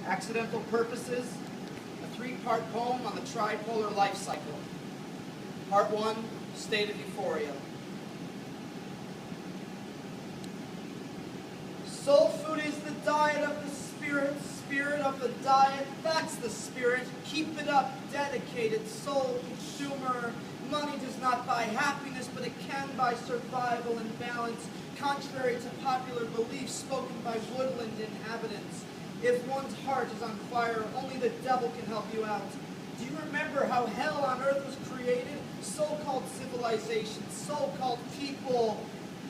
Accidental Purposes, a three-part poem on the tripolar life cycle. Part 1, State of Euphoria. Soul food is the diet of the spirit, spirit of the diet, that's the spirit. Keep it up, dedicated soul consumer. Money does not buy happiness, but it can buy survival and balance, contrary to popular beliefs spoken by woodland inhabitants. If one's heart is on fire, only the devil can help you out. Do you remember how hell on earth was created? So-called civilization, so-called people,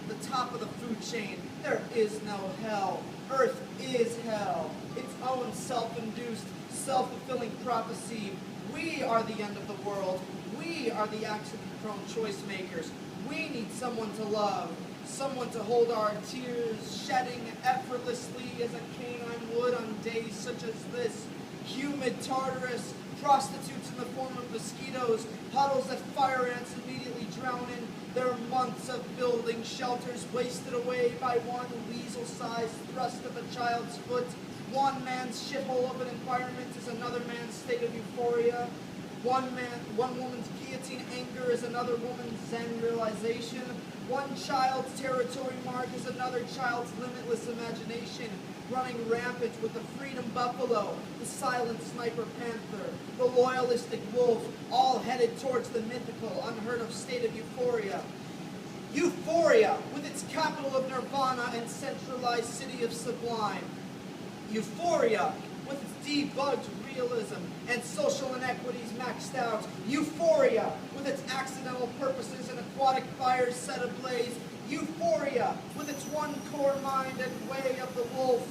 the top of the food chain. There is no hell. Earth is hell. Its own self-induced, self-fulfilling prophecy. We are the end of the world. We are the accident-prone choice makers. We need someone to love, someone to hold our tears, shedding effortlessly as a canine would on days such as this. Humid Tartarus, prostitutes in the form of mosquitoes, puddles that fire ants immediately drown in, their months of building shelters wasted away by one weasel-sized thrust of a child's foot. One man's shithole of an environment is another man's state of euphoria. One woman's guillotine anger is another woman's zen realization. One child's territory mark is another child's limitless imagination, running rampant with the freedom buffalo, the silent sniper panther, the loyalistic wolf, all headed towards the mythical, unheard of state of euphoria. Euphoria, with its capital of nirvana and centralized city of sublime. Euphoria, with its debugged realism and social inequities maxed out. Euphoria, with its accidental purposes and aquatic fires set ablaze. Euphoria, with its one core mind and way of the wolf.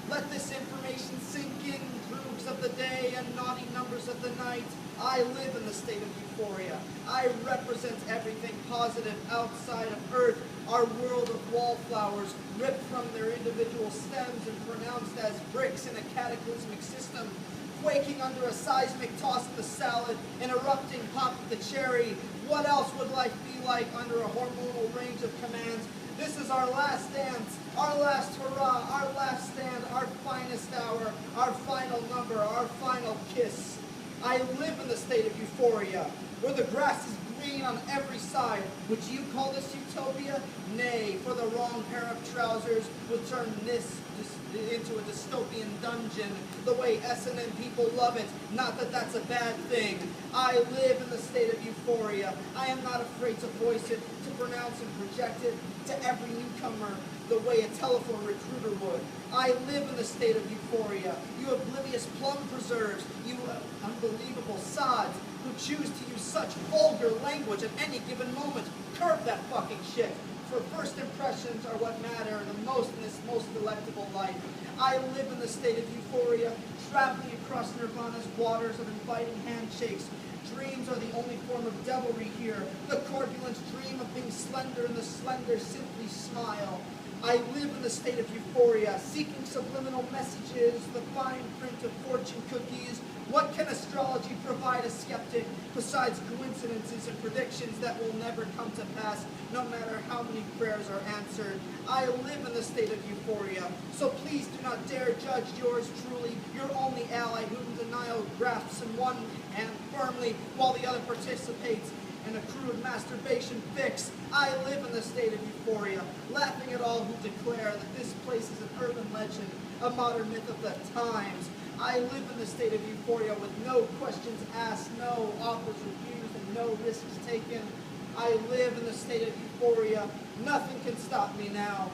Let this information sink in, grooves of the day and naughty numbers of the night. I live in the state of euphoria. I represent everything positive outside of Earth, our world of wallflowers, ripped from their individual stems and pronounced as bricks in a cataclysmic system, quaking under a seismic toss of the salad, an erupting pop of the cherry. What else would life be like under a hormonal range of commands? This is our last dance, our last hurrah, our last stand, our finest hour, our final number, our final kiss. I live in the state of euphoria, where the grass is green on every side. Would you call this utopia? Nay, for the wrong pair of trousers would turn this into a dystopian dungeon, the way S&M people love it. Not that that's a bad thing. I live in the state of euphoria. I am not afraid to voice it, to pronounce and project it to every newcomer the way a telephone recruiter would. I live in the state of euphoria. You oblivious plum preserves, you unbelievable sods who choose to use such vulgar language at any given moment. Curb that fucking shit. For first impressions are what matter the most in this most delectable life. I live in the state of euphoria, traveling across nirvana's waters of inviting handshakes. Dreams are the only form of devilry here. The corpulent dream of being slender and the slender simply smile. I live in the state of euphoria, seeking subliminal messages, the fine print of fortune cookies. What can astrology provide a skeptic besides coincidences and predictions that will never come to pass, no matter how many prayers are answered? I live in the state of euphoria, so please do not dare judge yours truly, your only ally whom denial grasps in one hand firmly while the other participates in a crude masturbation fix. I live in the state of euphoria, laughing at all who declare that this place is an urban legend, a modern myth of the times. I live in the state of euphoria with no questions asked, no offers refused, and no risks taken. I live in the state of euphoria. Nothing can stop me now.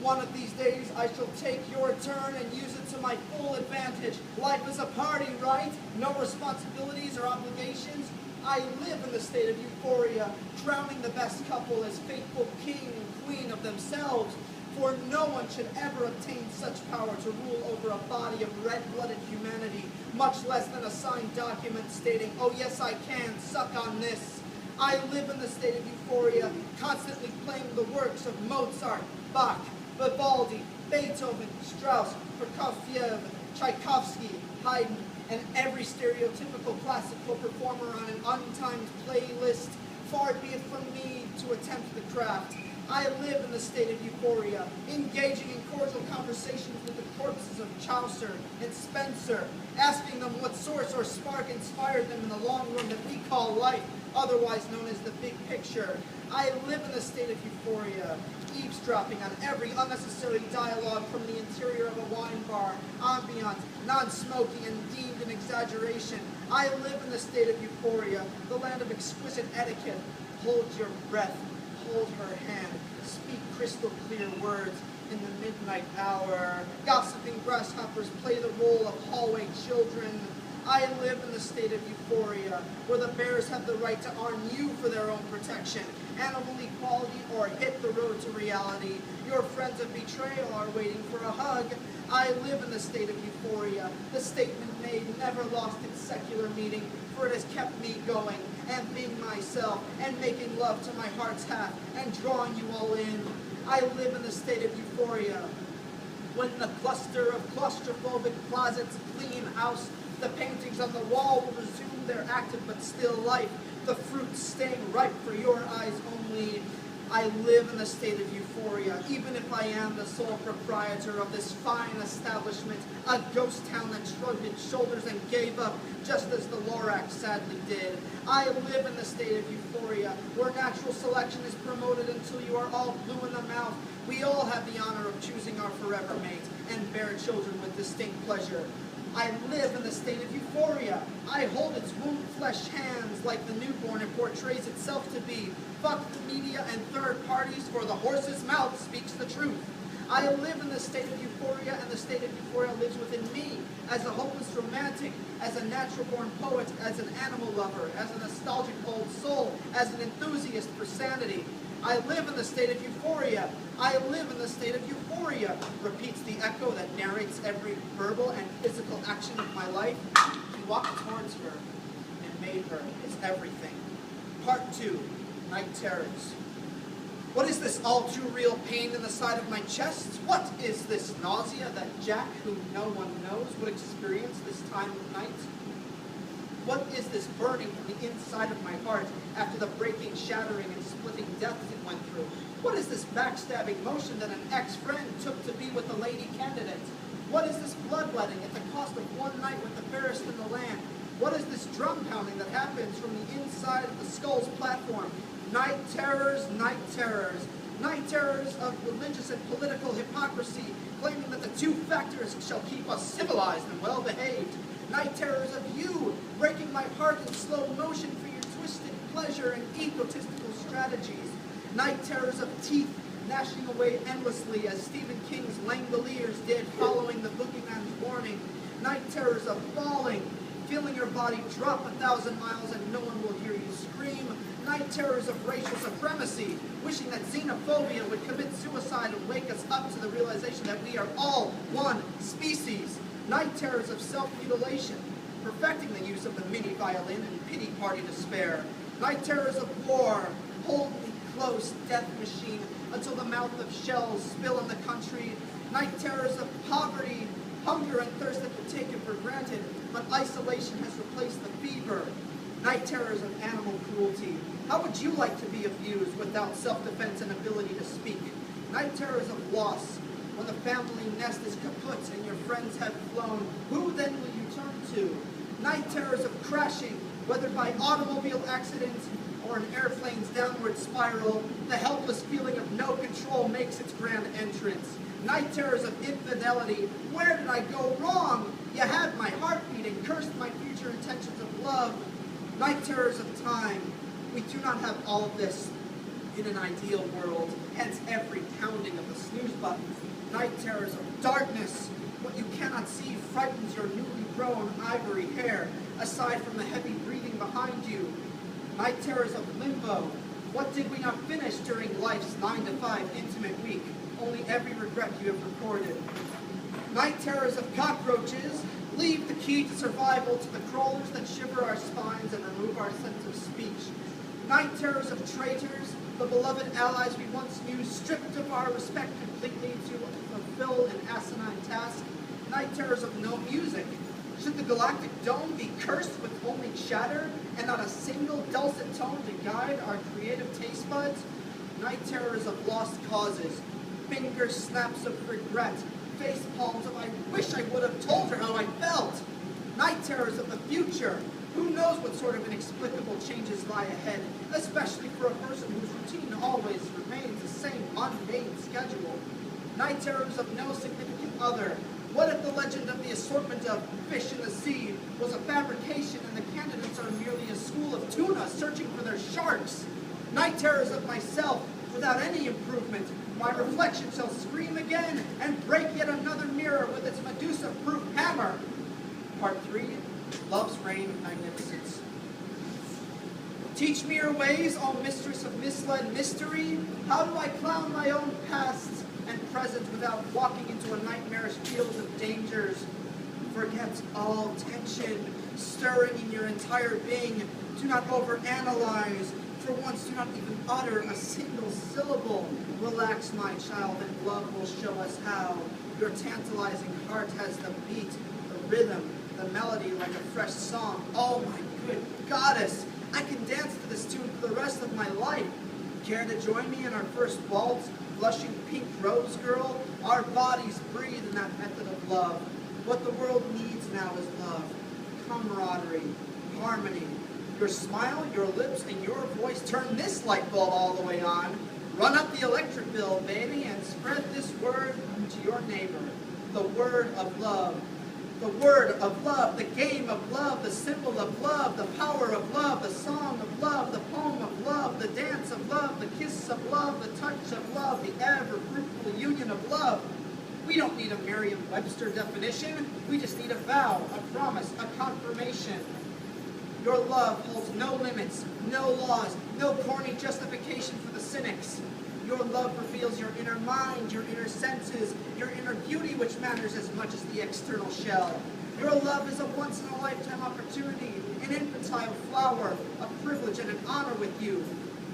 One of these days I shall take your turn and use it to my full advantage. Life is a party, right? No responsibilities or obligations. I live in the state of euphoria, crowning the best couple as faithful king and queen of themselves. For no one should ever obtain such power to rule over a body of red-blooded humanity, much less than a signed document stating, oh yes I can, suck on this. I live in the state of euphoria, constantly playing the works of Mozart, Bach, Vivaldi, Beethoven, Strauss, Prokofiev, Tchaikovsky, Haydn, and every stereotypical classical performer on an untimed playlist. Far be it from me to attempt the craft. I live in the state of euphoria, engaging in cordial conversations with the corpses of Chaucer and Spencer, asking them what source or spark inspired them in the long run that we call life, otherwise known as the big picture. I live in the state of euphoria, eavesdropping on every unnecessary dialogue from the interior of a wine bar, ambient, non-smoking, and deemed an exaggeration. I live in the state of euphoria, the land of exquisite etiquette. Hold your breath, hold her hand, speak crystal clear words in the midnight hour. Gossiping grasshoppers play the role of hallway children. I live in the state of euphoria, where the bears have the right to arm you for their own protection. Animal equality or hit the road to reality. Your friends of betrayal are waiting for a hug. I live in the state of euphoria. The statement made never lost its secular meaning, for it has kept me going and being myself and making love to my heart's half and drawing you all in. I live in the state of euphoria, when the cluster of claustrophobic closets gleam house. The paintings on the wall will resume their active but still life. The fruits staying ripe for your eyes only. I live in the state of euphoria, even if I am the sole proprietor of this fine establishment, a ghost town that shrugged its shoulders and gave up, just as the Lorax sadly did. I live in the state of euphoria, where natural selection is promoted until you are all blue in the mouth. We all have the honor of choosing our forever mate and bear children with distinct pleasure. I live in the state of euphoria. I hold its womb flesh hands like the newborn it portrays itself to be. Fuck the media and third parties, for the horse's mouth speaks the truth. I live in the state of euphoria, and the state of euphoria lives within me, as a hopeless romantic, as a natural-born poet, as an animal lover, as a nostalgic old soul, as an enthusiast for sanity. I live in the state of euphoria. I live in the state of euphoria, repeats the echo that narrates every verbal and physical action of my life. He walked towards her and made her his everything. Part 2, Night Terrors. What is this all too real pain in the side of my chest? What is this nausea that Jack, whom no one knows, would experience this time of night? What is this burning from the inside of my heart after the breaking, shattering, and splitting deaths it went through? What is this backstabbing motion that an ex-friend took to be with the lady candidate? What is this bloodletting at the cost of one night with the fairest in the land? What is this drum pounding that happens from the inside of the skull's platform? Night terrors, night terrors. Night terrors of religious and political hypocrisy, claiming that the two factors shall keep us civilized and well-behaved. Night terrors of you, breaking my heart in slow motion for your twisted pleasure and egotistical strategies. Night terrors of teeth, gnashing away endlessly as Stephen King's Langoliers did following the boogeyman's warning. Night terrors of falling, feeling your body drop 1,000 miles and no one will hear you scream. Night terrors of racial supremacy, wishing that xenophobia would commit suicide and wake us up to the realization that we are all one species. Night terrors of self-mutilation, perfecting the use of the mini violin and pity party despair. Night terrors of war, hold me close, death machine, until the mouth of shells spill on the country. Night terrors of poverty, hunger and thirst that were taken for granted, but isolation has replaced the fever. Night terrors of animal cruelty. How would you like to be abused without self-defense and ability to speak? Night terrors of loss. When the family nest is kaput and your friends have flown, who then will you turn to? Night terrors of crashing, whether by automobile accident or an airplane's downward spiral. The helpless feeling of no control makes its grand entrance. Night terrors of infidelity. Where did I go wrong? You had my heartbeat and cursed my future intentions of love. Night terrors of time. We do not have all of this in an ideal world, hence every pounding of the snooze button. Night terrors of darkness. What you cannot see frightens your newly grown ivory hair, aside from the heavy breathing behind you. Night terrors of limbo. What did we not finish during life's 9-to-5 intimate week? Only every regret you have recorded. Night terrors of cockroaches. Leave the key to survival to the crawlers that shiver our spines and remove our sense of speech. Night terrors of traitors, the beloved allies we once knew, stripped of our respect completely to fulfill an asinine task. Night terrors of no music. Should the galactic dome be cursed with only chatter and not a single dulcet tone to guide our creative taste buds? Night terrors of lost causes, finger snaps of regret, face palms of I wish I would have told her how I felt. Night terrors of the future. Who knows what sort of inexplicable changes lie ahead, especially for a person whose routine always remains the same mundane schedule. Night terrors of no significant other. What if the legend of the assortment of fish in the sea was a fabrication and the candidates are merely a school of tuna searching for their sharks? Night terrors of myself without any improvement. My reflection shall scream again and break yet another mirror with its Medusa-proof hammer. Part 3, Love's Reign of Magnificence. Teach me your ways, O mistress of misled mystery. How do I clown my own past and present without walking into a nightmarish field of dangers? Forget all tension stirring in your entire being. Do not overanalyze. For once, do not even utter a single syllable. Relax, my child, and love will show us how. Your tantalizing heart has the beat, the rhythm, the melody like a fresh song. Oh, my good goddess! I can dance to this tune for the rest of my life. Care to join me in our first waltz, blushing pink rose girl? Our bodies breathe in that method of love. What the world needs now is love, camaraderie, harmony. Your smile, your lips, and your voice turn this light bulb all the way on. Run up the electric bill, baby, and spread this word to your neighbor. The word of love. The word of love, the game of love, the symbol of love, the power of love, the song of love, the poem of love, the dance of love, the kiss of love, the touch of love, the ever fruitful union of love. We don't need a Merriam-Webster definition. We just need a vow, a promise, a confirmation. Your love holds no limits, no laws, no corny justification for the cynics. Your love reveals your inner mind, your inner senses, your inner beauty, which matters as much as the external shell. Your love is a once-in-a-lifetime opportunity, an infantile flower, a privilege and an honor with you.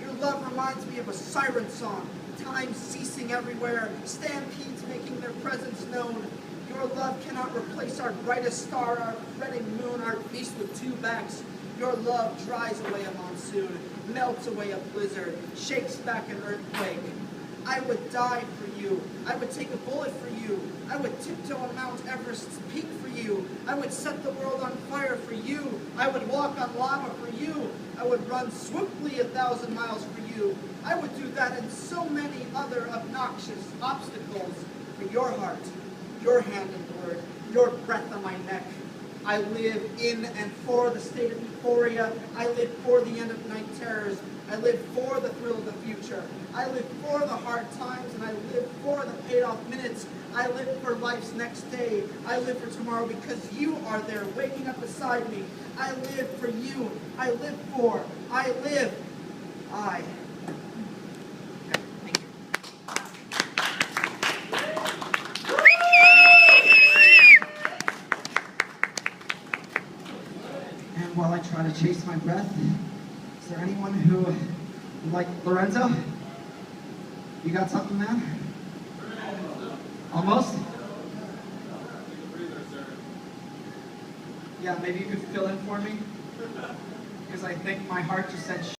Your love reminds me of a siren song, time ceasing everywhere, stampedes making their presence known. Your love cannot replace our brightest star, our fretting moon, our beast with two backs. Your love dries away a monsoon, melts away a blizzard, shakes back an earthquake. I would die for you. I would take a bullet for you. I would tiptoe on Mount Everest's peak for you. I would set the world on fire for you. I would walk on lava for you. I would run swiftly 1,000 miles for you. I would do that and so many other obnoxious obstacles for your heart, your hand and word, your breath on my neck. I live in and for the state of euphoria. I live for the end of night terrors. I live for the thrill of the future. I live for the hard times, and I live for the paid-off minutes. I live for life's next day. I live for tomorrow because you are there waking up beside me. I live for you. I live for. I live. I. Okay, thank you. And while I try to chase my breath, is there anyone who would like Lorenzo? You got something, man? Almost? Yeah, maybe you could fill in for me? Because I think my heart just said